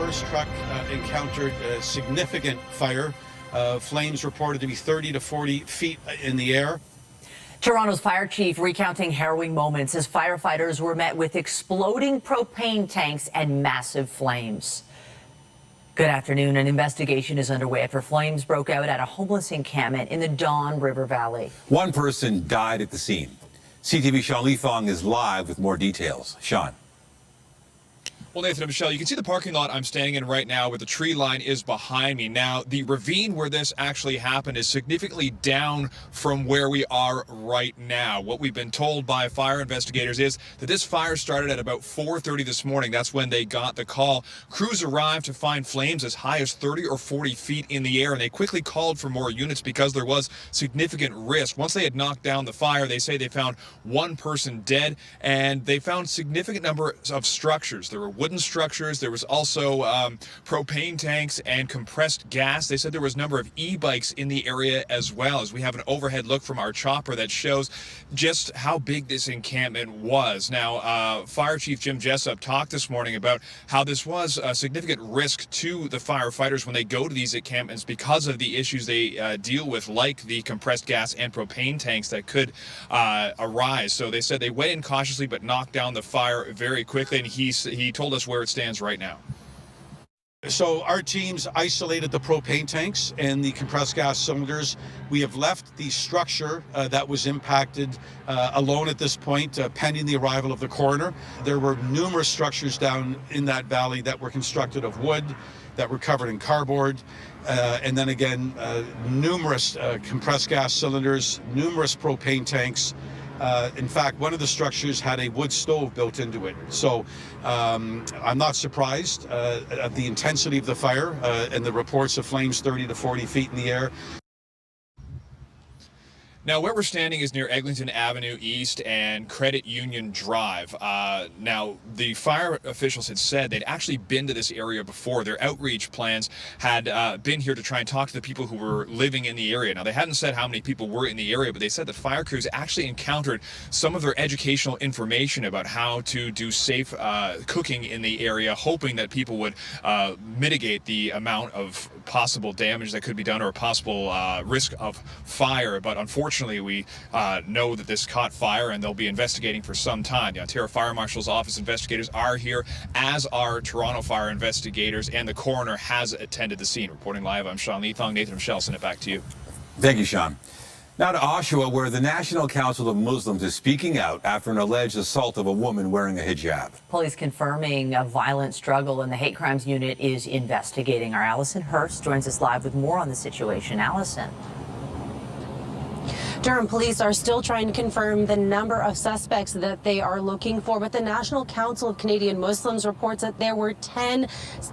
first truck encountered a significant fire. Flames reported to be 30 to 40 feet in the air. Toronto's fire chief recounting harrowing moments as firefighters were met with exploding propane tanks and massive flames. Good afternoon. An investigation is underway after flames broke out at a homeless encampment in the Don River Valley. One person died at the scene. CTV Sean Leithong is live with more details. Sean. Well, Nathan and Michelle, you can see the parking lot I'm standing in right now where the tree line is behind me. Now, the ravine where this actually happened is significantly down from where we are right now. What we've been told by fire investigators is that this fire started at about 4:30 this morning. That's when they got the call. Crews arrived to find flames as high as 30 or 40 feet in the air, and they quickly called for more units because there was significant risk. Once they had knocked down the fire, they say they found one person dead, and they found significant number of structures. There were wooden structures. There was also propane tanks and compressed gas. They said there was a number of e-bikes in the area as well, as we have an overhead look from our chopper that shows just how big this encampment was. Now, Fire Chief Jim Jessup talked this morning about how this was a significant risk to the firefighters when they go to these encampments because of the issues they deal with, like the compressed gas and propane tanks that could arise. So they said they went in cautiously but knocked down the fire very quickly, and he told us where it stands right now. So our teams isolated the propane tanks and the compressed gas cylinders. We have left the structure that was impacted alone at this point, pending the arrival of the coroner. There were numerous structures down in that valley that were constructed of wood, that were covered in cardboard, and then again, numerous compressed gas cylinders, numerous propane tanks. In fact, one of the structures had a wood stove built into it. So I'm not surprised at the intensity of the fire and the reports of flames 30 to 40 feet in the air. Now, where we're standing is near Eglinton Avenue East and Credit Union Drive. Now, the fire officials had said they'd actually been to this area before. Their outreach plans had been here to try and talk to the people who were living in the area. Now, they hadn't said how many people were in the area, but they said that fire crews actually encountered some of their educational information about how to do safe cooking in the area, hoping that people would mitigate the amount of possible damage that could be done or possible risk of fire. But unfortunately, we know that this caught fire and they'll be investigating for some time. The Ontario Fire Marshal's Office investigators are here, as are Toronto Fire investigators, and the coroner has attended the scene. Reporting live, I'm Sean Leithong. Nathan Michelle, send it back to you. Thank you, Sean. Now to Oshawa, where the National Council of Muslims is speaking out after an alleged assault of a woman wearing a hijab. Police confirming a violent struggle, and the hate crimes unit is investigating. Our Allison Hurst joins us live with more on the situation. Allison. Durham police are still trying to confirm the number of suspects that they are looking for, but the National Council of Canadian Muslims reports that there were 10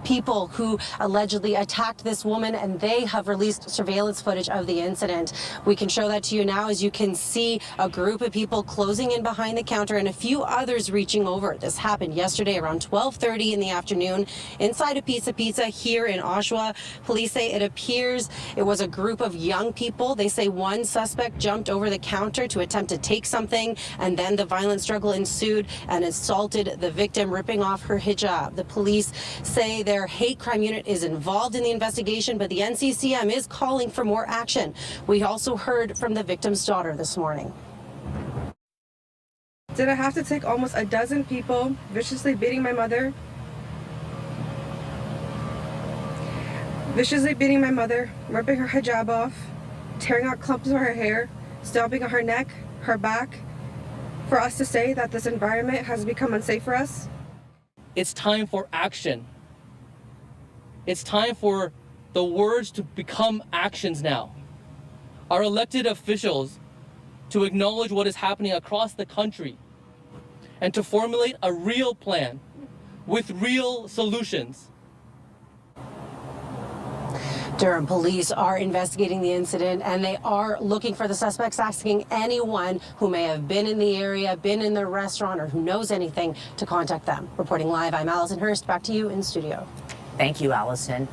people who allegedly attacked this woman, and they have released surveillance footage of the incident. We can show that to you now, as you can see a group of people closing in behind the counter and a few others reaching over. This happened yesterday around 12:30 in the afternoon inside a Pizza here in Oshawa. Police say it appears it was a group of young people. They say one suspect jumped over the counter to attempt to take something, and then the violent struggle ensued and assaulted the victim, ripping off her hijab. The police say their hate crime unit is involved in the investigation, but the NCCM is calling for more action. We also heard from the victim's daughter this morning. Did I have to take almost a dozen people viciously beating my mother? Viciously beating my mother, ripping her hijab off, tearing out clumps of her hair, stomping on her neck, her back, for us to say that this environment has become unsafe for us? It's time for action. It's time for the words to become actions now. Our elected officials to acknowledge what is happening across the country and to formulate a real plan with real solutions. Durham police are investigating the incident, and they are looking for the suspects, asking anyone who may have been in the area, been in the restaurant, or who knows anything to contact them. Reporting live, I'm Allison Hurst. Back to you in studio. Thank you, Allison.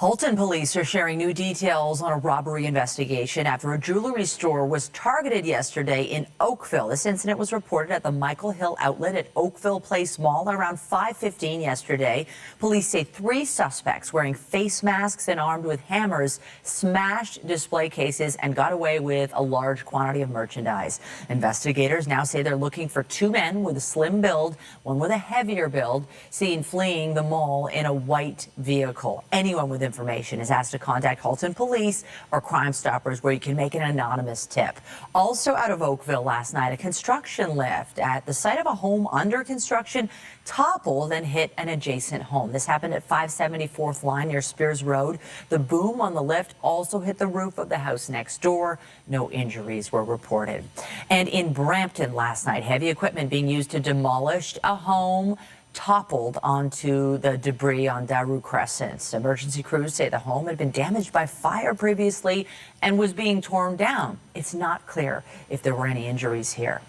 Halton police are sharing new details on a robbery investigation after a jewelry store was targeted yesterday in Oakville. This incident was reported at the Michael Hill outlet at Oakville Place Mall around 5:15 yesterday. Police say 3 suspects wearing face masks and armed with hammers smashed display cases and got away with a large quantity of merchandise. Investigators now say they're looking for 2 men with a slim build, one with a heavier build, seen fleeing the mall in a white vehicle. Anyone with information is asked to contact Halton Police or Crime Stoppers, where you can make an anonymous tip. Also out of Oakville last night, a construction lift at the site of a home under construction toppled and hit an adjacent home. This happened at 574th line near Spears Road. The boom on the lift also hit the roof of the house next door. No injuries were reported. And in Brampton last night, heavy equipment being used to demolish a home toppled onto the debris on Daru Crescent. Emergency crews say the home had been damaged by fire previously and was being torn down. It's not clear if there were any injuries here.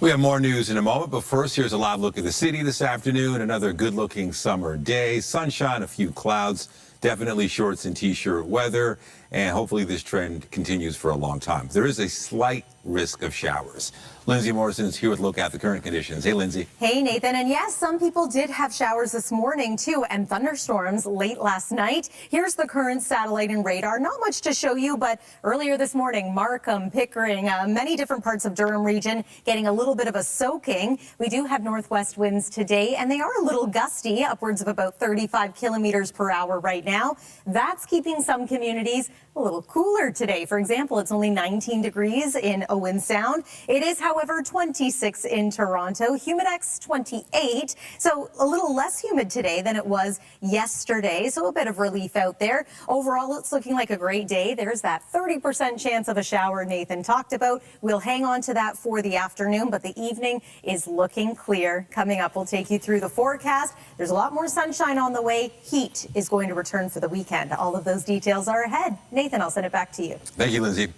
We have more news in a moment, but first, here's a live look at the city this afternoon. Another good-looking summer day. Sunshine, a few clouds, definitely shorts and T-shirt weather, and hopefully this trend continues for a long time. There is a slight risk of showers. Lindsay Morrison is here with a look at the current conditions. Hey, Lindsay. Hey, Nathan. And yes, some people did have showers this morning, too, and thunderstorms late last night. Here's the current satellite and radar. Not much to show you, but earlier this morning, Markham, Pickering, many different parts of Durham region getting a little bit of a soaking. We do have northwest winds today, and they are a little gusty, upwards of about 35 kilometers per hour right now. That's keeping some communities a little cooler today. For example, it's only 19 degrees in Owen Sound. It is, however, 26 in Toronto. Humidex 28. So a little less humid today than it was yesterday. So a bit of relief out there. Overall, it's looking like a great day. There's that 30% chance of a shower Nathan talked about. We'll hang on to that for the afternoon, but the evening is looking clear. Coming up, we'll take you through the forecast. There's a lot more sunshine on the way. Heat is going to return for the weekend. All of those details are ahead. Nathan, I'll send it back to you. Thank you, Lindsay.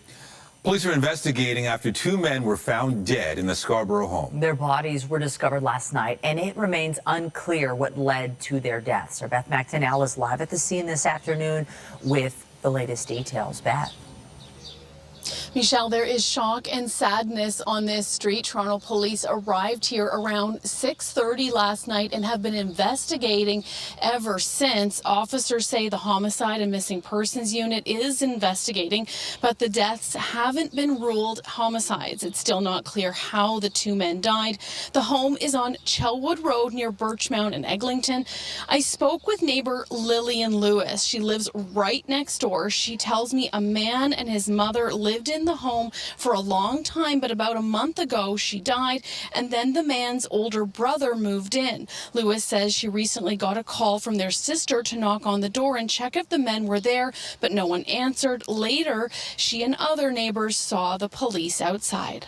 Police are investigating after 2 men were found dead in the Scarborough home. Their bodies were discovered last night, and it remains unclear what led to their deaths. Our Beth McDonnell is live at the scene this afternoon with the latest details. Beth. Michelle, there is shock and sadness on this street. Toronto police arrived here around 6:30 last night and have been investigating ever since. Officers say the homicide and missing persons unit is investigating, but the deaths haven't been ruled homicides. It's still not clear how the 2 men died. The home is on Chelwood Road near Birchmount and Eglinton. I spoke with neighbor Lillian Lewis. She lives right next door. She tells me a man and his mother lived in the home for a long time, but about a month ago she died, and then the man's older brother moved in. Lewis says she recently got a call from their sister to knock on the door and check if the men were there, but no one answered. Later, she and other neighbors saw the police outside.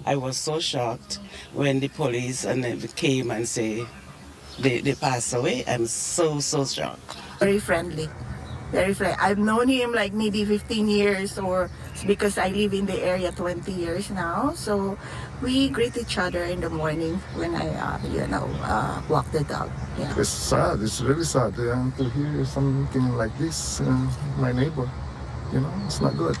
I was so shocked when the police and they came and say they passed away. I'm so shocked. Very friendly. Very friendly. I've known him like maybe 15 years, or because I live in the area 20 years now. So we greet each other in the morning when I, walk the dog. Yeah. It's sad. It's really sad to hear something like this. My neighbor, it's not good.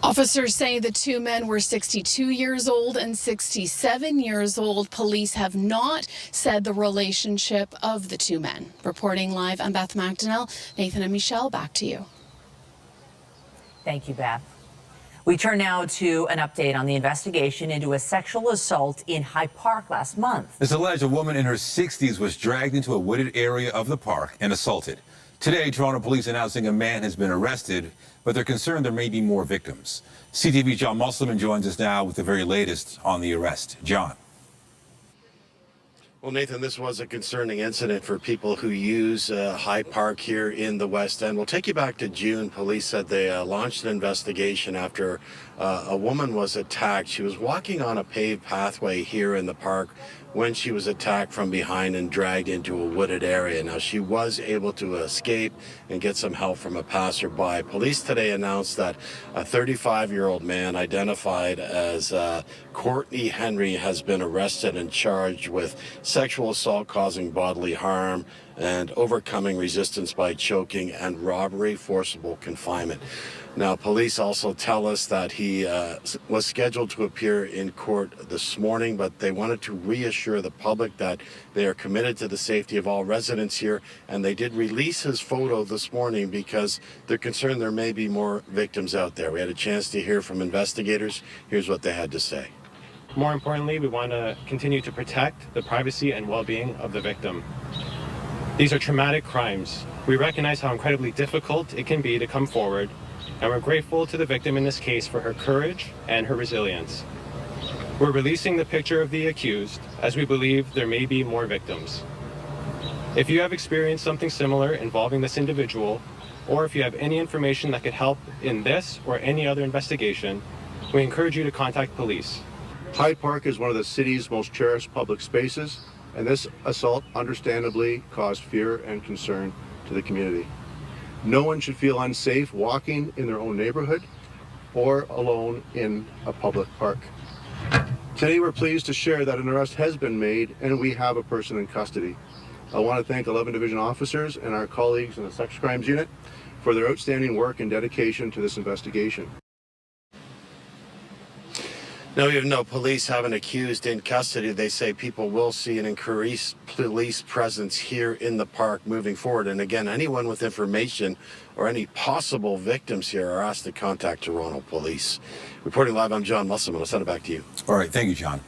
Officers say the 2 men were 62 years old and 67 years old. Police have not said the relationship of the 2 men. Reporting live, I'm Beth McDonnell. Nathan and Michelle, back to you. Thank you, Beth. We turn now to an update on the investigation into a sexual assault in High Park last month. It's alleged a woman in her 60s was dragged into a wooded area of the park and assaulted. Today, Toronto police announcing a man has been arrested, but they're concerned there may be more victims. CTV's John Musselman joins us now with the very latest on the arrest. John. Well, Nathan, this was a concerning incident for people who use High Park here in the West End. We'll take you back to June. Police said they launched an investigation after a woman was attacked. She was walking on a paved pathway here in the park when she was attacked from behind and dragged into a wooded area. Now, she was able to escape and get some help from a passerby. Police today announced that a 35-year-old man identified as Courtney Henry has been arrested and charged with sexual assault causing bodily harm and overcoming resistance by choking and robbery, forcible confinement. Now, police also tell us that he was scheduled to appear in court this morning, but they wanted to reassure the public that they are committed to the safety of all residents here, and they did release his photo this morning because they're concerned there may be more victims out there. We had a chance to hear from investigators. Here's what they had to say. More importantly, we want to continue to protect the privacy and well-being of the victim. These are traumatic crimes. We recognize how incredibly difficult it can be to come forward, and we're grateful to the victim in this case for her courage and her resilience. We're releasing the picture of the accused as we believe there may be more victims. If you have experienced something similar involving this individual, or if you have any information that could help in this or any other investigation, we encourage you to contact police. Hyde Park is one of the city's most cherished public spaces, and this assault understandably caused fear and concern to the community. No one should feel unsafe walking in their own neighborhood or alone in a public park. Today we're pleased to share that an arrest has been made and we have a person in custody. I want to thank 11 Division officers and our colleagues in the Sex Crimes Unit for their outstanding work and dedication to this investigation. Now, even though police have an accused in custody, they say people will see an increased police presence here in the park moving forward. And again, anyone with information or any possible victims here are asked to contact Toronto Police. Reporting live, I'm John Musselman. I'll send it back to you. All right, thank you, John.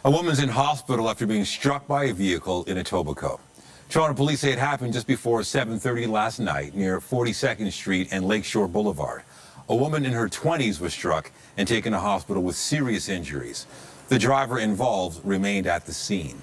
A woman's in hospital after being struck by a vehicle in Etobicoke. Toronto Police say it happened just before 7:30 last night near 42nd Street and Lakeshore Boulevard. A woman in her 20s was struck and taken to hospital with serious injuries. The driver involved remained at the scene.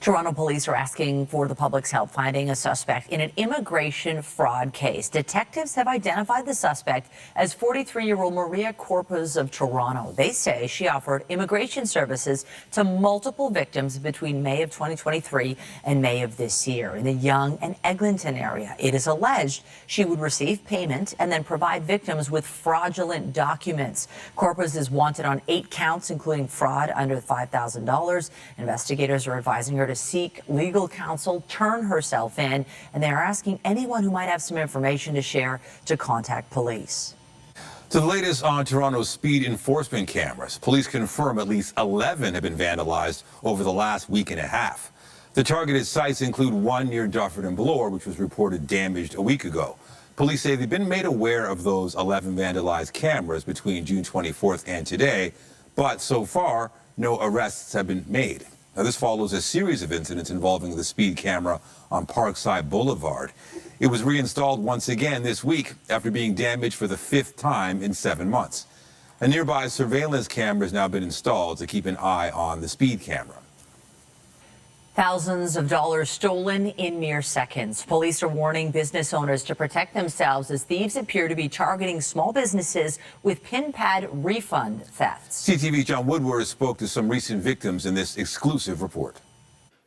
Toronto police are asking for the public's help finding a suspect in an immigration fraud case. Detectives have identified the suspect as 43-year-old Maria Corpus of Toronto. They say she offered immigration services to multiple victims between May of 2023 and May of this year in the Yonge and Eglinton area. It is alleged she would receive payment and then provide victims with fraudulent documents. Corpus is wanted on 8 counts, including fraud under $5,000. Investigators are advising her to seek legal counsel, turn herself in, and they are asking anyone who might have some information to share to contact police. To the latest on Toronto's speed enforcement cameras, police confirm at least 11 have been vandalized over the last week and a half. The targeted sites include one near Dufferin and Bloor, which was reported damaged a week ago. Police say they've been made aware of those 11 vandalized cameras between June 24th and today, but so far, no arrests have been made. Now, this follows a series of incidents involving the speed camera on Parkside Boulevard. It was reinstalled once again this week after being damaged for the 5th time in 7 months. A nearby surveillance camera has now been installed to keep an eye on the speed camera. Thousands of dollars stolen in mere seconds. Police are warning business owners to protect themselves as thieves appear to be targeting small businesses with PIN pad refund thefts. CTV's John Woodward spoke to some recent victims in this exclusive report.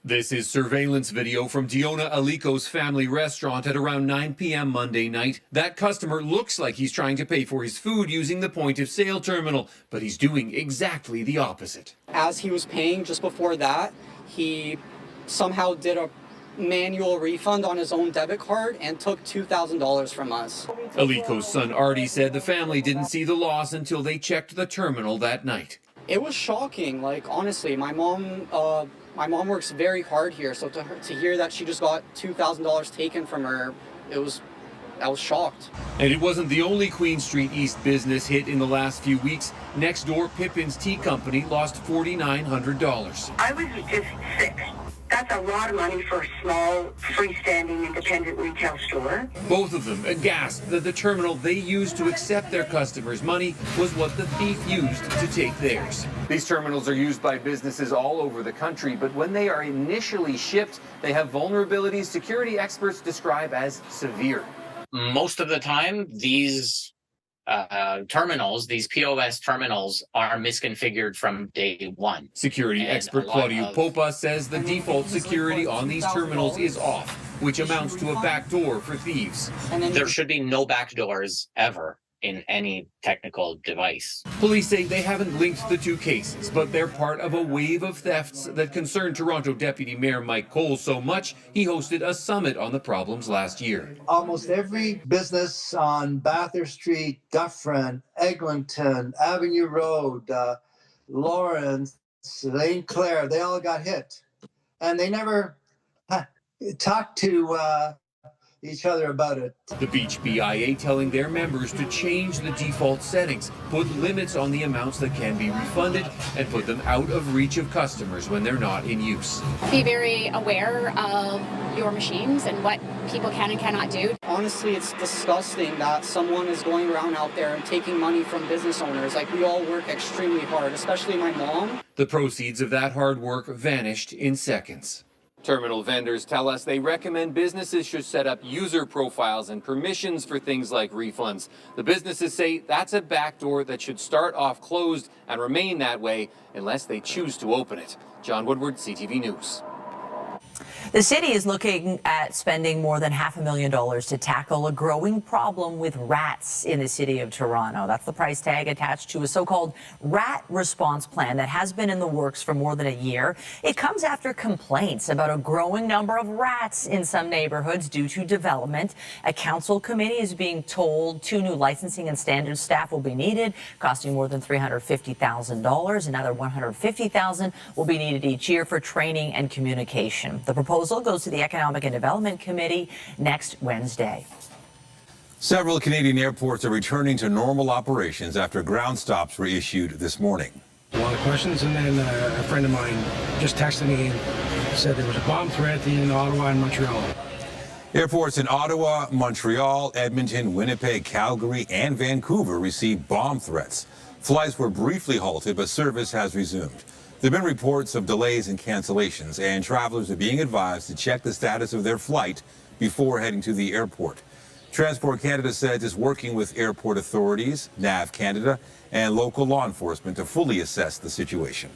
This is surveillance video from Diona Aliko's family restaurant at around 9 p.m. Monday night. That customer looks like he's trying to pay for his food using the point-of-sale terminal, but he's doing exactly the opposite. As he was paying just before that, he somehow did a manual refund on his own debit card and took $2,000 from us. Aliko's son Artie said the family didn't see the loss until they checked the terminal that night. It was shocking. Like, honestly, my mom works very hard here, so to hear that she just got $2,000 taken from her, I was shocked. And it wasn't the only Queen Street East business hit in the last few weeks. Next door, Pippin's Tea Company lost $4,900. I was just sick. That's a lot of money for a small, freestanding, independent retail store. Both of them aghast that the terminal they used to accept their customers' money was what the thief used to take theirs. These terminals are used by businesses all over the country, but when they are initially shipped, they have vulnerabilities security experts describe as severe. Most of the time, these terminals, these POS terminals, are misconfigured from day one. Security expert Claudio Popa says the default security on these terminals is off, which amounts to a backdoor for thieves. There should be no backdoors ever in any technical device. Police say they haven't linked the two cases, but they're part of a wave of thefts that concerned Toronto Deputy Mayor Mike Cole so much he hosted a summit on the problems last year. Almost every business on Bathurst Street, Dufferin, Eglinton, Avenue Road, Lawrence, St. Clair, they all got hit. And they never talked to each other about it. The Beach BIA telling their members to change the default settings, put limits on the amounts that can be refunded, and put them out of reach of customers when they're not in use. Be very aware of your machines and what people can and cannot do. Honestly, it's disgusting that someone is going around out there and taking money from business owners. Like, we all work extremely hard, especially my mom. The proceeds of that hard work vanished in seconds. Terminal vendors tell us they recommend businesses should set up user profiles and permissions for things like refunds. The businesses say that's a backdoor that should start off closed and remain that way unless they choose to open it. John Woodward, CTV News. The city is looking at spending more than $500,000 to tackle a growing problem with rats in the city of Toronto. That's the price tag attached to a so-called rat response plan that has been in the works for more than a year. It comes after complaints about a growing number of rats in some neighborhoods due to development. A council committee is being told 2 new licensing and standards staff will be needed, costing more than $350,000. Another $150,000 will be needed each year for training and communication. The proposal goes to the Economic and Development Committee next Wednesday. Several Canadian airports are returning to normal operations after ground stops were issued this morning. A lot of questions, and then a friend of mine just texted me and said there was a bomb threat in Ottawa and Montreal. Airports in Ottawa, Montreal, Edmonton, Winnipeg, Calgary, and Vancouver received bomb threats. Flights were briefly halted, but service has resumed. There have been reports of delays and cancellations, and travelers are being advised to check the status of their flight before heading to the airport. Transport Canada says it's working with airport authorities, NAV Canada, and local law enforcement to fully assess the situation.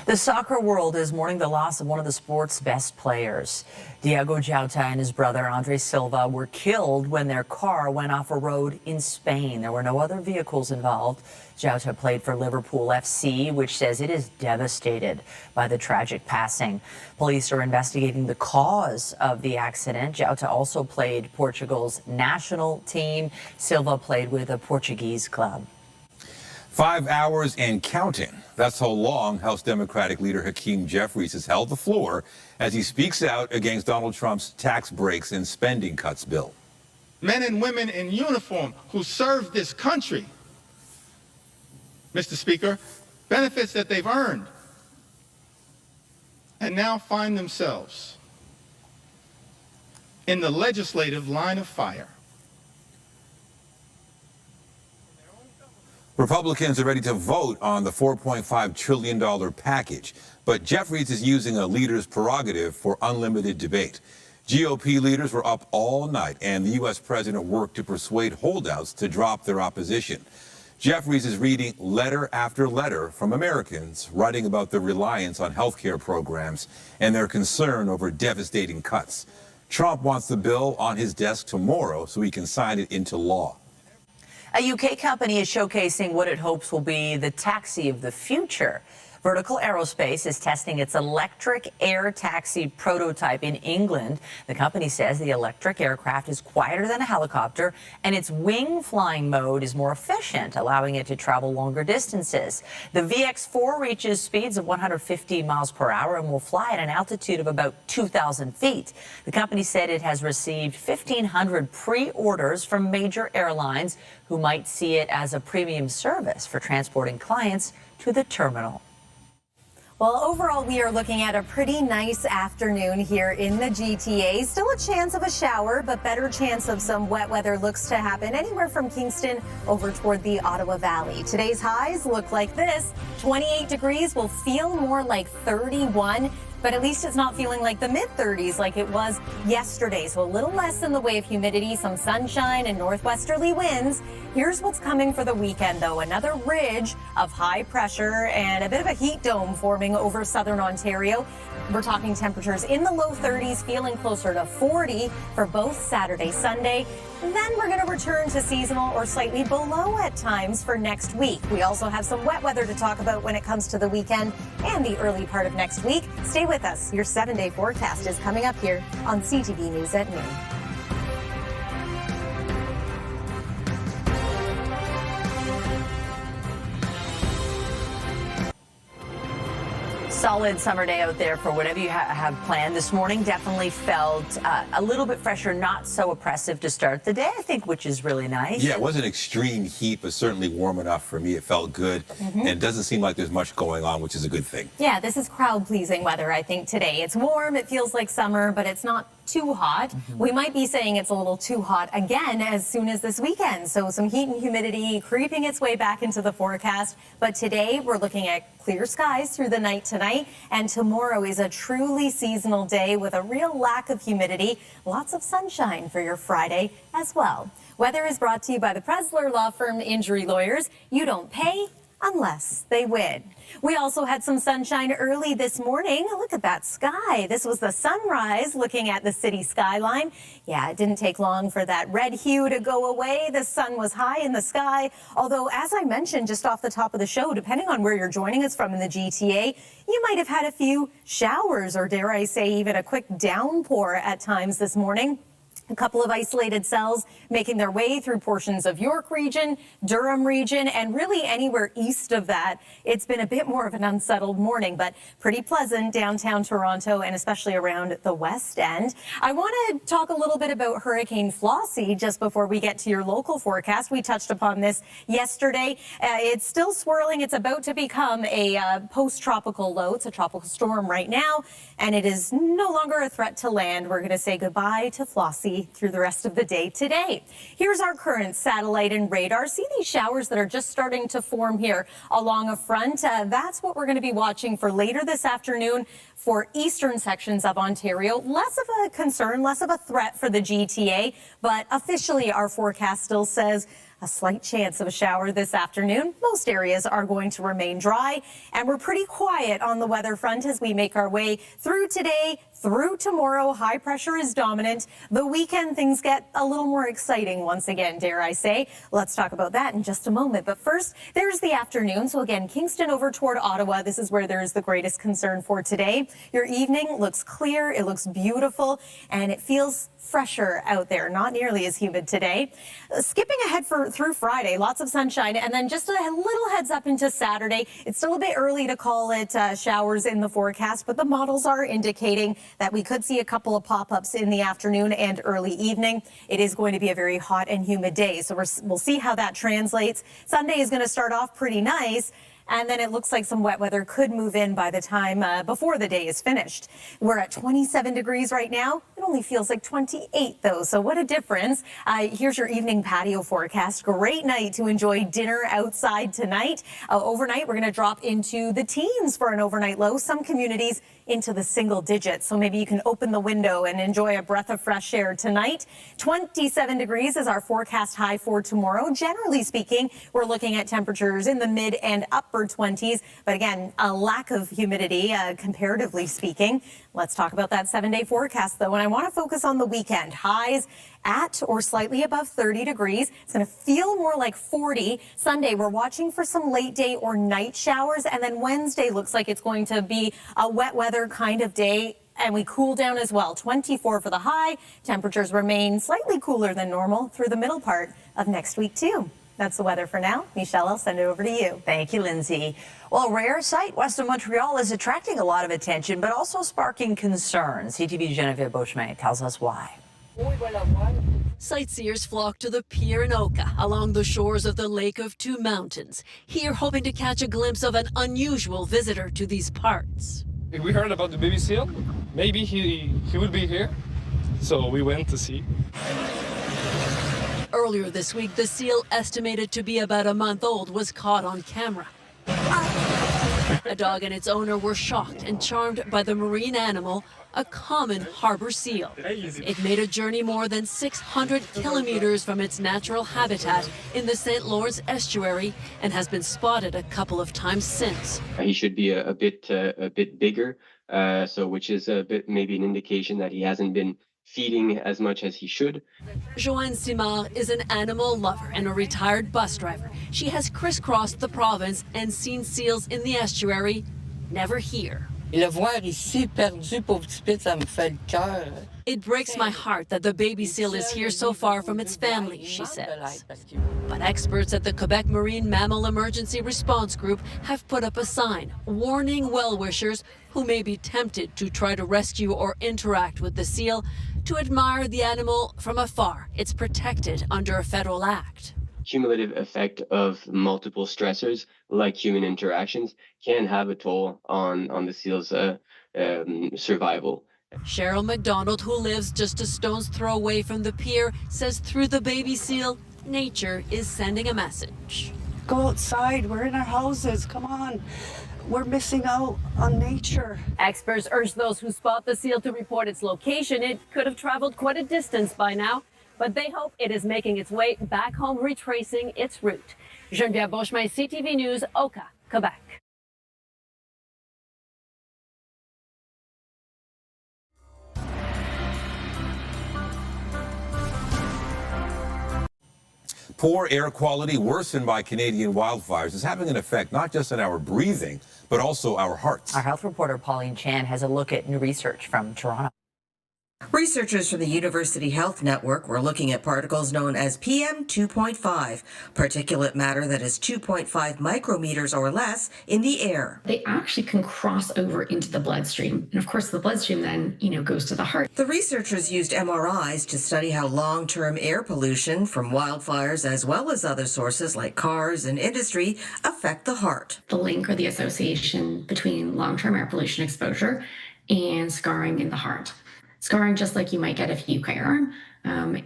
The soccer world is mourning the loss of one of the sport's best players. Diego Jota and his brother Andre Silva were killed when their car went off a road in Spain. There were no other vehicles involved. Jota played for Liverpool FC, which says it is devastated by the tragic passing. Police are investigating the cause of the accident. Jota also played Portugal's national team. Silva played with a Portuguese club. 5 hours and counting. That's how long House Democratic leader Hakeem Jeffries has held the floor as he speaks out against Donald Trump's tax breaks and spending cuts bill. Men and women in uniform who serve this country, Mr. Speaker, benefits that they've earned, and now find themselves in the legislative line of fire. Republicans are ready to vote on the $4.5 trillion package, but Jeffries is using a leader's prerogative for unlimited debate. GOP leaders were up all night, and the U.S. president worked to persuade holdouts to drop their opposition. Jeffries is reading letter after letter from Americans writing about their reliance on health care programs and their concern over devastating cuts. Trump wants the bill on his desk tomorrow so he can sign it into law. A UK company is showcasing what it hopes will be the taxi of the future. Vertical Aerospace is testing its electric air taxi prototype in England. The company says the electric aircraft is quieter than a helicopter, and its wing flying mode is more efficient, allowing it to travel longer distances. The VX4 reaches speeds of 150 miles per hour and will fly at an altitude of about 2,000 feet. The company said it has received 1,500 pre-orders from major airlines who might see it as a premium service for transporting clients to the terminal. Well, overall, we are looking at a pretty nice afternoon here in the GTA. Still a chance of a shower, but better chance of some wet weather looks to happen anywhere from Kingston over toward the Ottawa Valley. Today's highs look like this. 28 degrees will feel more like 31. but at least it's not feeling like the mid-30s like it was yesterday. So a little less in the way of humidity, some sunshine and northwesterly winds. Here's what's coming for the weekend, though. Another ridge of high pressure and a bit of a heat dome forming over southern Ontario. We're talking temperatures in the low 30s, feeling closer to 40 for both Saturday, Sunday. And then we're going to return to seasonal or slightly below at times for next week. We also have some wet weather to talk about when it comes to the weekend and the early part of next week. Stay with us. Your 7-day forecast is coming up here on CTV News at noon. Solid summer day out there for whatever you have planned. This morning definitely felt a little bit fresher, not so oppressive to start the day, I think, which is really nice. Yeah, it wasn't extreme heat, but certainly warm enough for me. It felt good, and it doesn't seem like there's much going on, which is a good thing. Yeah, this is crowd-pleasing weather, I think, today. It's warm, it feels like summer, but it's not too hot. We might be saying it's a little too hot again as soon as this weekend. So some heat and humidity creeping its way back into the forecast. But today we're looking at clear skies through the night tonight, and tomorrow is a truly seasonal day with a real lack of humidity. Lots of sunshine for your Friday as well. Weather is brought to you by the Presler Law Firm Injury Lawyers. You don't pay unless they win. We also had some sunshine early this morning. Look at that sky. This was the sunrise looking at the city skyline. Yeah, it didn't take long for that red hue to go away. The sun was high in the sky. Although, as I mentioned just off the top of the show, depending on where you're joining us from in the GTA, you might have had a few showers or, dare I say, even a quick downpour at times this morning. A couple of isolated cells making their way through portions of York region, Durham region, and really anywhere east of that. It's been a bit more of an unsettled morning, but pretty pleasant downtown Toronto and especially around the West End. I want to talk a little bit about Hurricane Flossie just before we get to your local forecast. We touched upon this yesterday. It's still swirling. It's about to become a post-tropical low. It's a tropical storm right now, and it is no longer a threat to land. We're going to say goodbye to Flossie through the rest of the day today. Here's our current satellite and radar. See these showers that are just starting to form here along a front? That's what we're going to be watching for later this afternoon for eastern sections of Ontario. Less of a concern, less of a threat for the GTA, but officially our forecast still says a slight chance of a shower this afternoon. Most areas are going to remain dry, and we're pretty quiet on the weather front as we make our way through today, through tomorrow. High pressure is dominant. The weekend, things get a little more exciting once again, dare I say. Let's talk about that in just a moment. But first, there's the afternoon. So again, Kingston over toward Ottawa. This is where there's the greatest concern for today. Your evening looks clear. It looks beautiful, and it feels fresher out there, not nearly as humid today. Skipping ahead through Friday, lots of sunshine, and then just a little heads up into Saturday. It's still a bit early to call it showers in the forecast, but the models are indicating that we could see a couple of pop-ups in the afternoon and early evening. It is going to be a very hot and humid day, so we'll see how that translates. Sunday is going to start off pretty nice, and then it looks like some wet weather could move in by the time before the day is finished. We're at 27 degrees right now. It only feels like 28, though, so what a difference. Here's your evening patio forecast. Great night to enjoy dinner outside tonight. Overnight, we're going to drop into the teens for an overnight low. Some communities into the single digits, so maybe you can open the window and enjoy a breath of fresh air tonight. 27 degrees is our forecast high for tomorrow. Generally speaking, we're looking at temperatures in the mid and upper 20s, but again, a lack of humidity, comparatively speaking. Let's talk about that 7-day forecast, though, and I want to focus on the weekend. Highs at or slightly above 30 degrees. It's going to feel more like 40. Sunday, we're watching for some late day or night showers, and then Wednesday looks like it's going to be a wet weather kind of day, and we cool down as well. 24 for the high. Temperatures remain slightly cooler than normal through the middle part of next week, too. That's the weather for now. Michelle, I'll send it over to you. Thank you, Lindsay. Well, a rare sight west of Montreal is attracting a lot of attention, but also sparking concerns. CTV's Genevieve Beauchemin tells us why. Sightseers flock to the pier in Oka along the shores of the Lake of Two Mountains, here hoping to catch a glimpse of an unusual visitor to these parts. We heard about the baby seal. Maybe he would be here, so we went to see. Earlier this week, the seal, estimated to be about a month old, was caught on camera. A dog and its owner were shocked and charmed by the marine animal, a common harbor seal. It made a journey more than 600 kilometers from its natural habitat in the St. Lawrence estuary and has been spotted a couple of times since. He should be a bit bigger, which is a bit maybe an indication that he hasn't been feeding as much as he should. Joanne Simard is an animal lover and a retired bus driver. She has crisscrossed the province and seen seals in the estuary, never here. Le voir ici perdu, pauvre petit pit, ça me fait le cœur. It breaks my heart that the baby seal is here so far from its family, she says. But experts at the Quebec Marine Mammal Emergency Response Group have put up a sign warning well-wishers who may be tempted to try to rescue or interact with the seal to admire the animal from afar. It's protected under a federal act. Cumulative effect of multiple stressors, like human interactions, can have a toll on the seal's survival. Cheryl McDonald, who lives just a stone's throw away from the pier, says through the baby seal, nature is sending a message. Go outside. We're in our houses. Come on. We're missing out on nature. Experts urge those who spot the seal to report its location. It could have traveled quite a distance by now, but they hope it is making its way back home, retracing its route. Geneviève Beauchemin, CTV News, Oka, Quebec. Poor air quality worsened by Canadian wildfires is having an effect not just on our breathing, but also our hearts. Our health reporter Pauline Chan has a look at new research from Toronto. Researchers from the University Health Network were looking at particles known as PM 2.5, particulate matter that is 2.5 micrometers or less in the air. They actually can cross over into the bloodstream. And of course, the bloodstream then, goes to the heart. The researchers used MRIs to study how long-term air pollution from wildfires as well as other sources like cars and industry affect the heart. The link or the association between long-term air pollution exposure and scarring in the heart. Scarring, just like you might get if you cut your arm.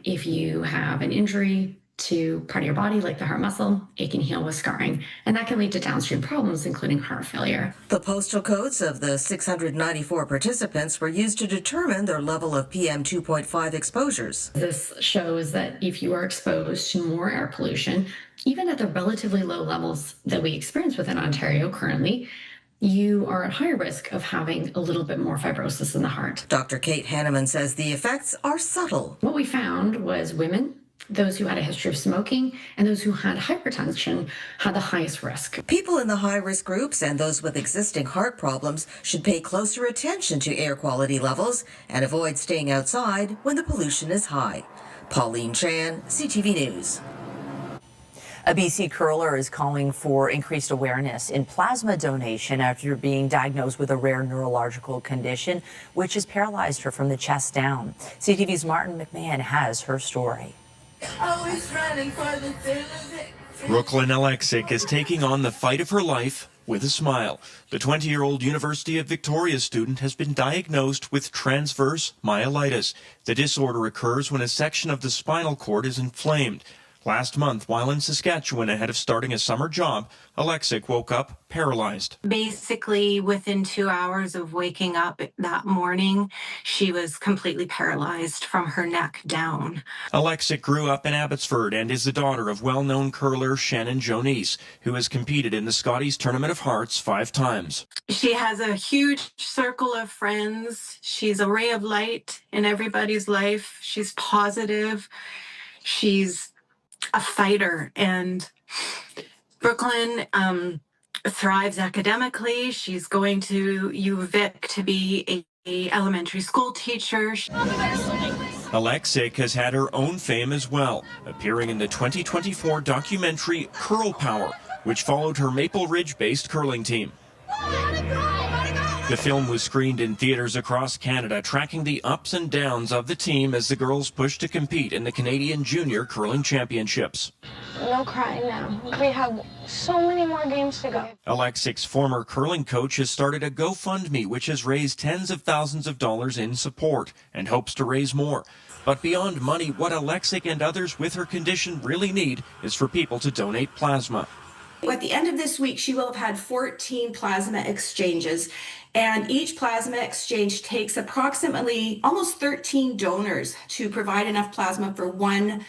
If you have an injury to part of your body, like the heart muscle, it can heal with scarring. And that can lead to downstream problems, including heart failure. The postal codes of the 694 participants were used to determine their level of PM 2.5 exposures. This shows that if you are exposed to more air pollution, even at the relatively low levels that we experience within Ontario currently, you are at higher risk of having a little bit more fibrosis in the heart. Dr. Kate Hanneman says the effects are subtle. What we found was women, those who had a history of smoking, and those who had hypertension had the highest risk. People in the high-risk groups and those with existing heart problems should pay closer attention to air quality levels and avoid staying outside when the pollution is high. Pauline Chan, CTV News. A BC curler is calling for increased awareness in plasma donation after being diagnosed with a rare neurological condition, which has paralyzed her from the chest down. CTV's Martin McMahon has her story. Brooklyn Alexic is taking on the fight of her life with a smile. The 20-year-old University of Victoria student has been diagnosed with transverse myelitis. The disorder occurs when a section of the spinal cord is inflamed. Last month, while in Saskatchewan ahead of starting a summer job, Alexic woke up paralyzed. Basically, within 2 hours of waking up that morning, she was completely paralyzed from her neck down. Alexic grew up in Abbotsford and is the daughter of well-known curler Shannon Jonice, who has competed in the Scotties Tournament of Hearts 5 times. She has a huge circle of friends. She's a ray of light in everybody's life. She's positive. She's a fighter, and Brooklyn thrives academically. She's going to UVic to be a elementary school teacher. Alexic has had her own fame as well, appearing in the 2024 documentary Curl Power, which followed her Maple Ridge-based curling team. The film was screened in theaters across Canada, tracking the ups and downs of the team as the girls push to compete in the Canadian Junior Curling Championships. No crying now. We have so many more games to go. Alexic's former curling coach has started a GoFundMe, which has raised tens of thousands of dollars in support and hopes to raise more. But beyond money, what Alexic and others with her condition really need is for people to donate plasma. At the end of this week, she will have had 14 plasma exchanges, and each plasma exchange takes approximately almost 13 donors to provide enough plasma for one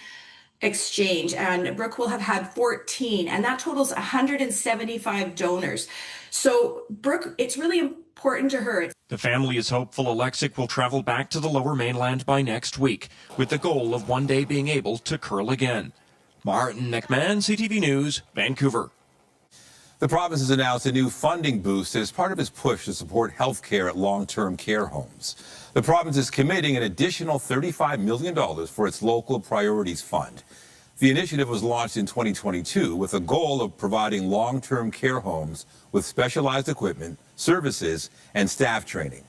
exchange. And Brooke will have had 14, and that totals 175 donors. So Brooke, it's really important to her. The family is hopeful Alexic will travel back to the Lower Mainland by next week, with the goal of one day being able to curl again. Martin McMahon, CTV News, Vancouver. The province has announced a new funding boost as part of its push to support health care at long-term care homes. The province is committing an additional $35 million for its Local Priorities Fund. The initiative was launched in 2022 with a goal of providing long-term care homes with specialized equipment, services, and staff training.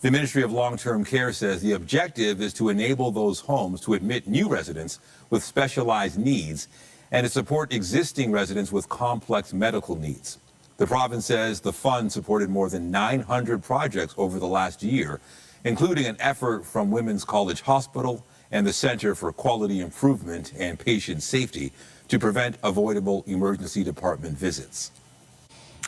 The Ministry of Long-Term Care says the objective is to enable those homes to admit new residents with specialized needs and to support existing residents with complex medical needs. The province says the fund supported more than 900 projects over the last year, including an effort from Women's College Hospital and the Centre for Quality Improvement and Patient Safety to prevent avoidable emergency department visits.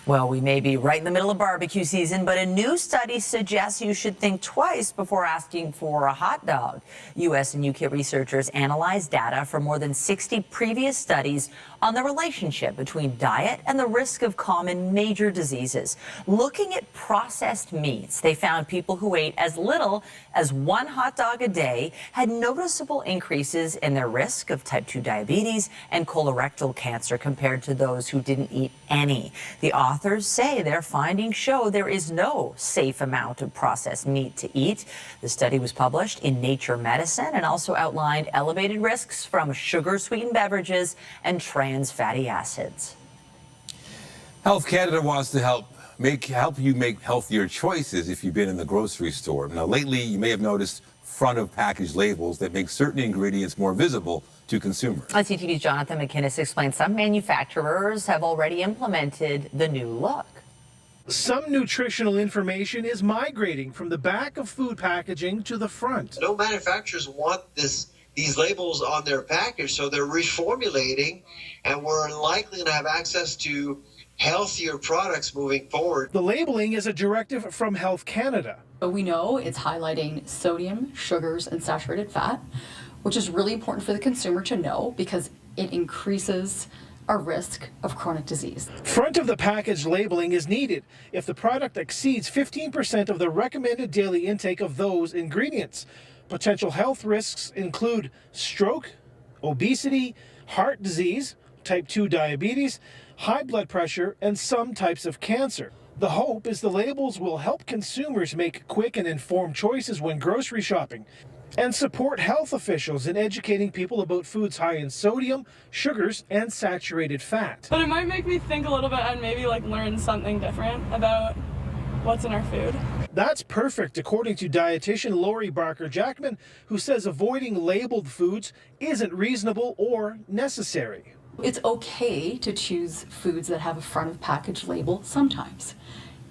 Well, we may be right in the middle of barbecue season, but a new study suggests you should think twice before asking for a hot dog. U.S. and U.K. researchers analyzed data from more than 60 previous studies on the relationship between diet and the risk of common major diseases. Looking at processed meats, they found people who ate as little as one hot dog a day had noticeable increases in their risk of type 2 diabetes and colorectal cancer compared to those who didn't eat any. The authors say their findings show there is no safe amount of processed meat to eat. The study was published in Nature Medicine and also outlined elevated risks from sugar-sweetened beverages and trans fatty acids. Health Canada wants to help you make healthier choices if you've been in the grocery store. Now, lately, you may have noticed front-of-package labels that make certain ingredients more visible to consumers. CTV's Jonathan McInnes explains some manufacturers have already implemented the new look. Some nutritional information is migrating from the back of food packaging to the front. No manufacturers want these labels on their package, so they're reformulating, and we're likely to have access to healthier products moving forward. The labeling is a directive from Health Canada. But we know it's highlighting sodium, sugars, and saturated fat, which is really important for the consumer to know because it increases our risk of chronic disease. Front of the package labeling is needed if the product exceeds 15% of the recommended daily intake of those ingredients. Potential health risks include stroke, obesity, heart disease, type 2 diabetes, high blood pressure, and some types of cancer. The hope is the labels will help consumers make quick and informed choices when grocery shopping and support health officials in educating people about foods high in sodium, sugars, and saturated fat. But it might make me think a little bit and maybe learn something different about what's in our food. That's perfect, according to dietitian Lori Barker-Jackman, who says avoiding labeled foods isn't reasonable or necessary. It's okay to choose foods that have a front of package label sometimes.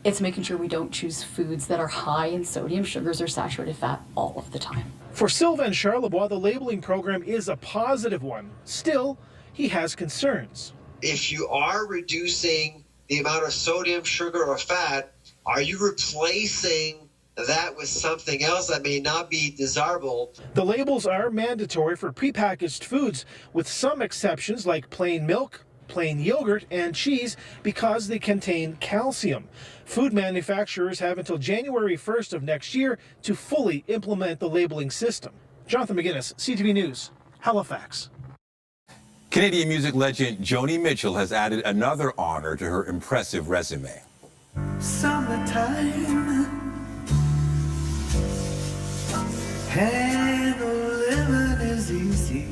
It's making sure we don't choose foods that are high in sodium, sugars, or saturated fat all of the time. For Sylvain Charlebois, the labeling program is a positive one. Still, he has concerns. If you are reducing the amount of sodium, sugar, or fat, are you replacing that with something else that may not be desirable? The labels are mandatory for prepackaged foods, with some exceptions like plain milk, plain yogurt, and cheese because they contain calcium. Food manufacturers have until January 1st of next year to fully implement the labeling system. Jonathan McInnes, CTV News, Halifax. Canadian music legend Joni Mitchell has added another honor to her impressive resume. Summertime, and living is easy.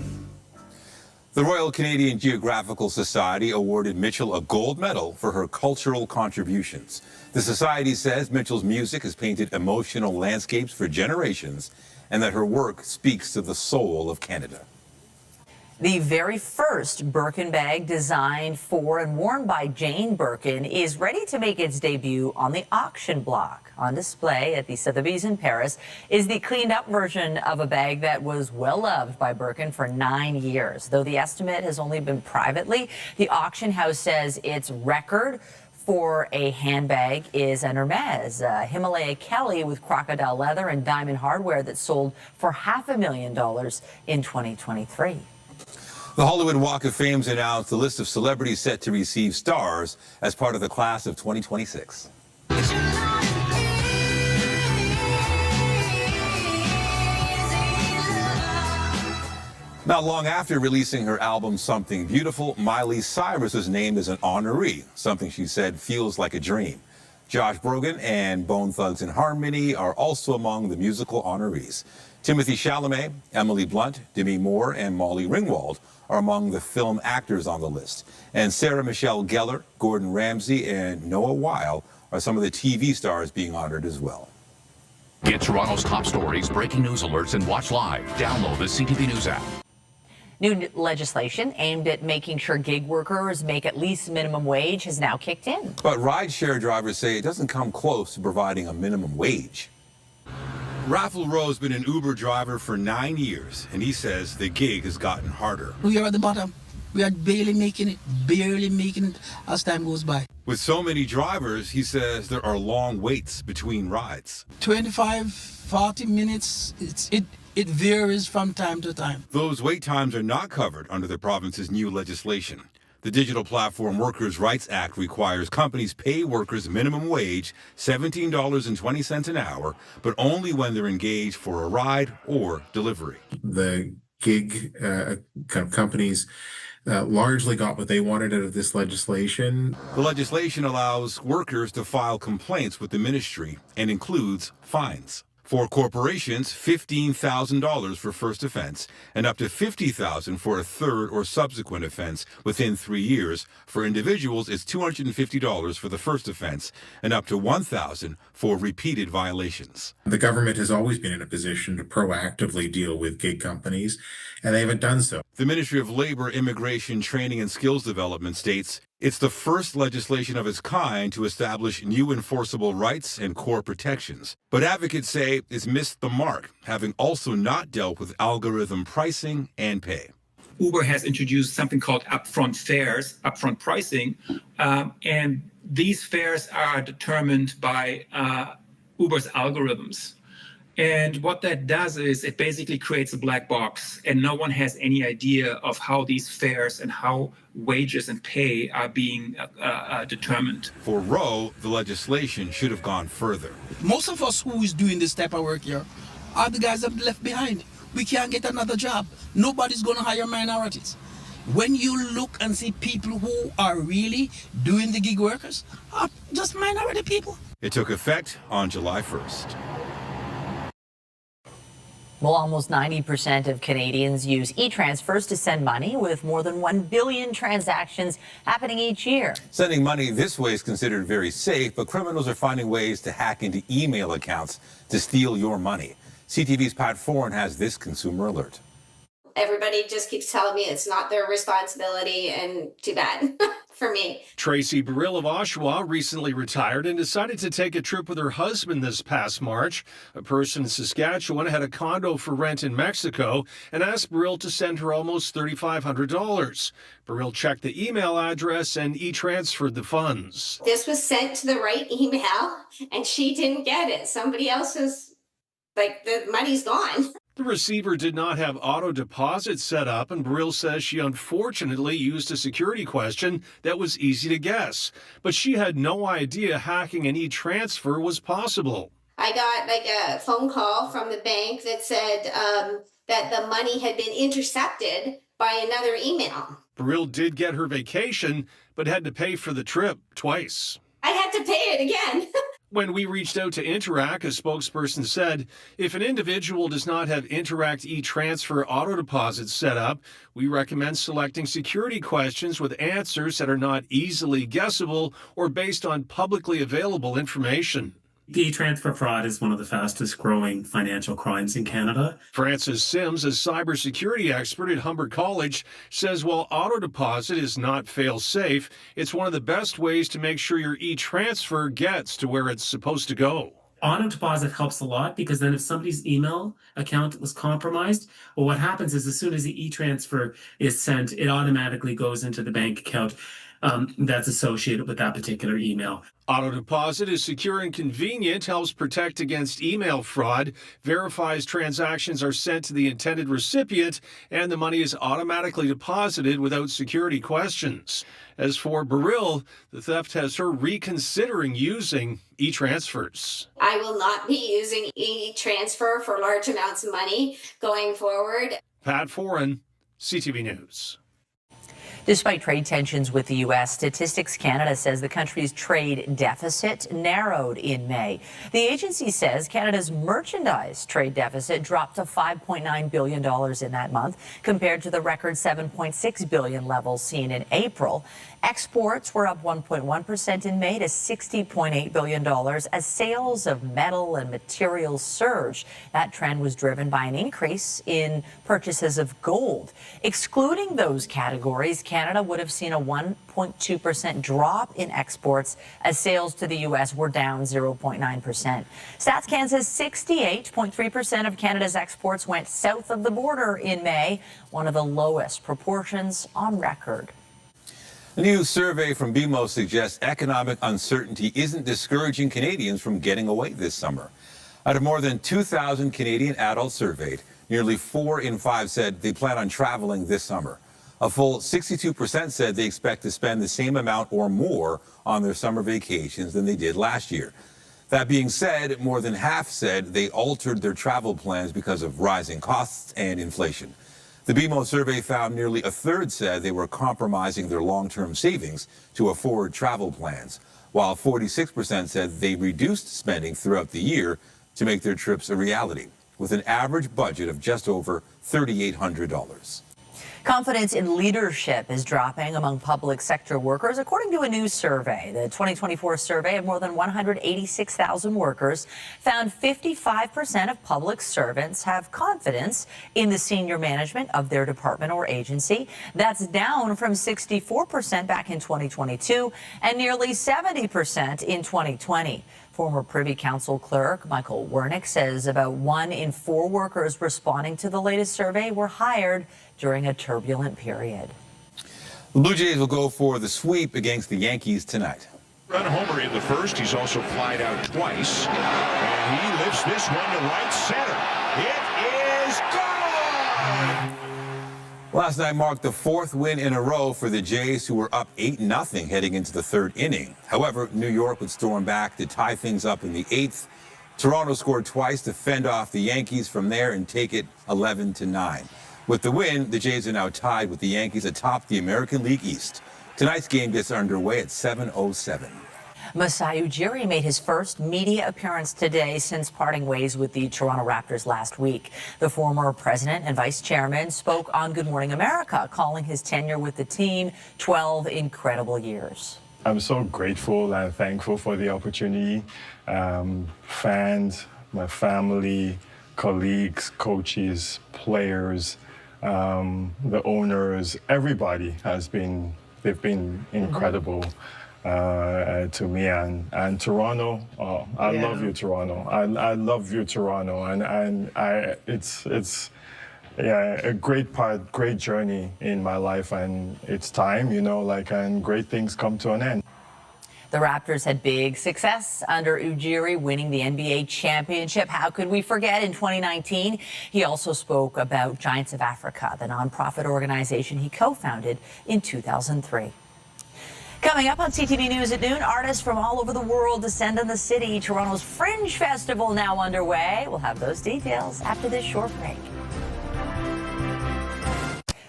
The Royal Canadian Geographical Society awarded Mitchell a gold medal for her cultural contributions. The society says Mitchell's music has painted emotional landscapes for generations and that her work speaks to the soul of Canada. The very first Birkin bag designed for and worn by Jane Birkin is ready to make its debut on the auction block. On display at the Sotheby's in Paris is the cleaned up version of a bag that was well loved by Birkin for 9 years. Though the estimate has only been privately, the auction house says its record for a handbag is an Hermes, Himalaya Kelly with crocodile leather and diamond hardware that sold for $500,000 in 2023. The Hollywood Walk of Fame's announced the list of celebrities set to receive stars as part of the class of 2026. Not long after releasing her album Something Beautiful, Miley Cyrus was named as an honoree, something she said feels like a dream. Josh Brogan and Bone Thugs and Harmony are also among the musical honorees. Timothy Chalamet, Emily Blunt, Demi Moore, and Molly Ringwald are among the film actors on the list. And Sarah Michelle Gellar, Gordon Ramsay, and Noah Weil are some of the TV stars being honored as well. Get Toronto's top stories, breaking news alerts, and watch live. Download the CTV News app. New legislation aimed at making sure gig workers make at least minimum wage has now kicked in. But rideshare drivers say it doesn't come close to providing a minimum wage. Raffle Rowe's been an Uber driver for 9 years, and he says the gig has gotten harder. We are at the bottom. We are barely making it as time goes by. With so many drivers, he says there are long waits between rides. 25, 40 minutes, it varies from time to time. Those wait times are not covered under the province's new legislation. The Digital Platform Workers' Rights Act requires companies pay workers minimum wage, $17.20 an hour, but only when they're engaged for a ride or delivery. The gig kind of companies largely got what they wanted out of this legislation. The legislation allows workers to file complaints with the ministry and includes fines. For corporations, $15,000 for first offense and up to $50,000 for a third or subsequent offense within 3 years. For individuals, it's $250 for the first offense and up to $1,000 for repeated violations. The government has always been in a position to proactively deal with gig companies, and they haven't done so. The Ministry of Labor, Immigration, Training and Skills Development states it's the first legislation of its kind to establish new enforceable rights and core protections. But advocates say it's missed the mark, having also not dealt with algorithm pricing and pay. Uber has introduced something called upfront fares, upfront pricing, and these fares are determined by Uber's algorithms. And what that does is it basically creates a black box, and no one has any idea of how these fares and how wages and pay are being determined. For Rowe, the legislation should have gone further. Most of us who is doing this type of work here are the guys that are left behind. We can't get another job. Nobody's going to hire minorities. When you look and see people who are really doing the gig workers are just minority people. It took effect on July 1st. Well, almost 90% of Canadians use e-transfers to send money, with more than 1 billion transactions happening each year. Sending money this way is considered very safe, but criminals are finding ways to hack into email accounts to steal your money. CTV's Pat Foran has this consumer alert. Everybody just keeps telling me it's not their responsibility, and too bad for me. Tracy Burrill of Oshawa recently retired and decided to take a trip with her husband this past March. A person in Saskatchewan had a condo for rent in Mexico and asked Burrill to send her almost $3,500. Burrill checked the email address and e-transferred the funds. This was sent to the right email, and she didn't get it. Somebody else's, the money's gone. The receiver did not have auto deposit set up, and Burrill says she unfortunately used a security question that was easy to guess. But she had no idea hacking an e-transfer was possible. I got a phone call from the bank that said that the money had been intercepted by another email. Burrill did get her vacation, but had to pay for the trip twice. I had to pay it again. When we reached out to Interac, a spokesperson said, if an individual does not have Interac e-transfer auto deposits set up, we recommend selecting security questions with answers that are not easily guessable or based on publicly available information. E-transfer fraud is one of the fastest growing financial crimes in Canada. Francis Sims, a cybersecurity expert at Humber College, says while auto deposit is not fail-safe, it's one of the best ways to make sure your e-transfer gets to where it's supposed to go. Auto deposit helps a lot because then if somebody's email account was compromised, well, what happens is as soon as the e-transfer is sent, it automatically goes into the bank account that's associated with that particular email. Auto deposit is secure and convenient, helps protect against email fraud, verifies transactions are sent to the intended recipient, and the money is automatically deposited without security questions. As for Beryl, the theft has her reconsidering using e-transfers. I will not be using e-transfer for large amounts of money going forward. Pat Foran, CTV News. Despite trade tensions with the U.S., Statistics Canada says the country's trade deficit narrowed in May. The agency says Canada's merchandise trade deficit dropped to $5.9 billion in that month, compared to the record $7.6 billion levels seen in April. Exports were up 1.1% in May to $60.8 billion as sales of metal and materials surged. That trend was driven by an increase in purchases of gold. Excluding those categories, Canada would have seen a 1.2% drop in exports as sales to the U.S. were down 0.9%. StatsCan says 68.3% of Canada's exports went south of the border in May, one of the lowest proportions on record. A new survey from BMO suggests economic uncertainty isn't discouraging Canadians from getting away this summer. Out of more than 2,000 Canadian adults surveyed, nearly 4 in 5 said they plan on traveling this summer. A full 62% said they expect to spend the same amount or more on their summer vacations than they did last year. That being said, more than half said they altered their travel plans because of rising costs and inflation. The BMO survey found nearly a third said they were compromising their long-term savings to afford travel plans, while 46% said they reduced spending throughout the year to make their trips a reality, with an average budget of just over $3,800. Confidence in leadership is dropping among public sector workers, according to a new survey. The 2024 survey of more than 186,000 workers found 55% of public servants have confidence in the senior management of their department or agency. That's down from 64% back in 2022 and nearly 70% in 2020. Former Privy Council clerk Michael Wernick says about 1 in 4 workers responding to the latest survey were hired during a turbulent period. The Blue Jays will go for the sweep against the Yankees tonight. Run homer in the first. He's also flied out twice. And he lifts this one to right center. It is gone! Last night marked the 4th win in a row for the Jays, who were up 8-0 heading into the 3rd inning. However, New York would storm back to tie things up in the 8th. Toronto scored twice to fend off the Yankees from there and take it 11-9. With the win, the Jays are now tied with the Yankees atop the American League East. Tonight's game gets underway at 7:07. Masai Ujiri made his first media appearance today since parting ways with the Toronto Raptors last week. The former president and vice chairman spoke on Good Morning America, calling his tenure with the team 12 incredible years. I'm so grateful and thankful for the opportunity. Fans, my family, colleagues, coaches, players, the owners, everybody they've been incredible. To me and Toronto. I love you, Toronto. I love you, Toronto, and it's a great journey in my life, and it's time, and great things come to an end. The Raptors had big success under Ujiri, winning the NBA championship. How could we forget? In 2019, he also spoke about Giants of Africa, the nonprofit organization he co-founded in 2003. Coming up on CTV News at noon, artists from all over the world descend on the city. Toronto's Fringe Festival now underway. We'll have those details after this short break.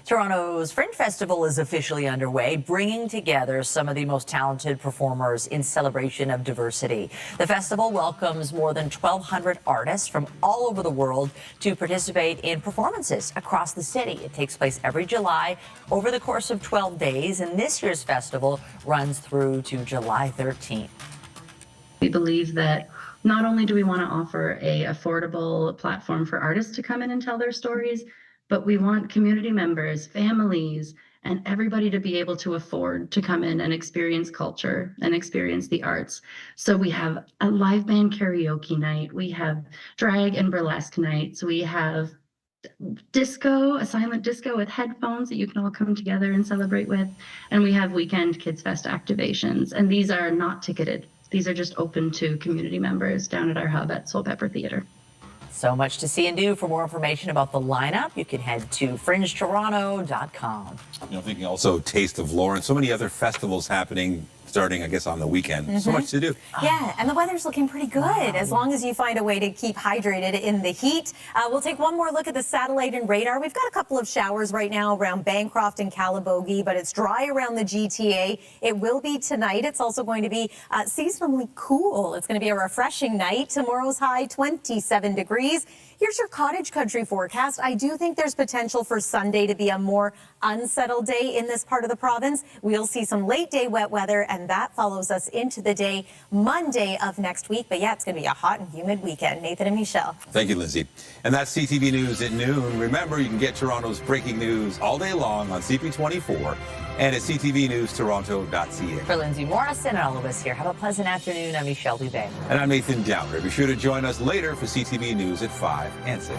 Toronto's Fringe Festival is officially underway, bringing together some of the most talented performers in celebration of diversity. The festival welcomes more than 1,200 artists from all over the world to participate in performances across the city. It takes place every July over the course of 12 days, and this year's festival runs through to July 13th. We believe that not only do we want to offer an affordable platform for artists to come in and tell their stories, but we want community members, families, and everybody to be able to afford to come in and experience culture and experience the arts. So we have a live band karaoke night, we have drag and burlesque nights, we have disco, a silent disco with headphones that you can all come together and celebrate with, and we have weekend Kids Fest activations, and these are not ticketed. These are just open to community members down at our hub at Soul Pepper Theatre. So much to see and do. For more information about the lineup, you can head to fringetoronto.com. Thinking also Taste of Lawrence, so many other festivals happening starting, I guess, on the weekend. So much to do. Yeah, and the weather's looking pretty good as long as you find a way to keep hydrated in the heat. We'll take one more look at the satellite and radar. We've got a couple of showers right now around Bancroft and Calabogie, but it's dry around the GTA. It will be tonight. It's also going to be seasonally cool. It's going to be a refreshing night. Tomorrow's high, 27 degrees. Here's your cottage country forecast. I do think there's potential for Sunday to be a more unsettled day in this part of the province. We'll see some late day wet weather, and that follows us into the day Monday of next week. But yeah, it's going to be a hot and humid weekend. Nathan and Michelle. Thank you, Lindsay. And that's CTV News at noon. Remember, you can get Toronto's breaking news all day long on CP24 and at ctvnewstoronto.ca. For Lindsay Morrison and all of us here, have a pleasant afternoon. I'm Michelle Dubé. And I'm Nathan Downer. Be sure to join us later for CTV News at 5 and 6.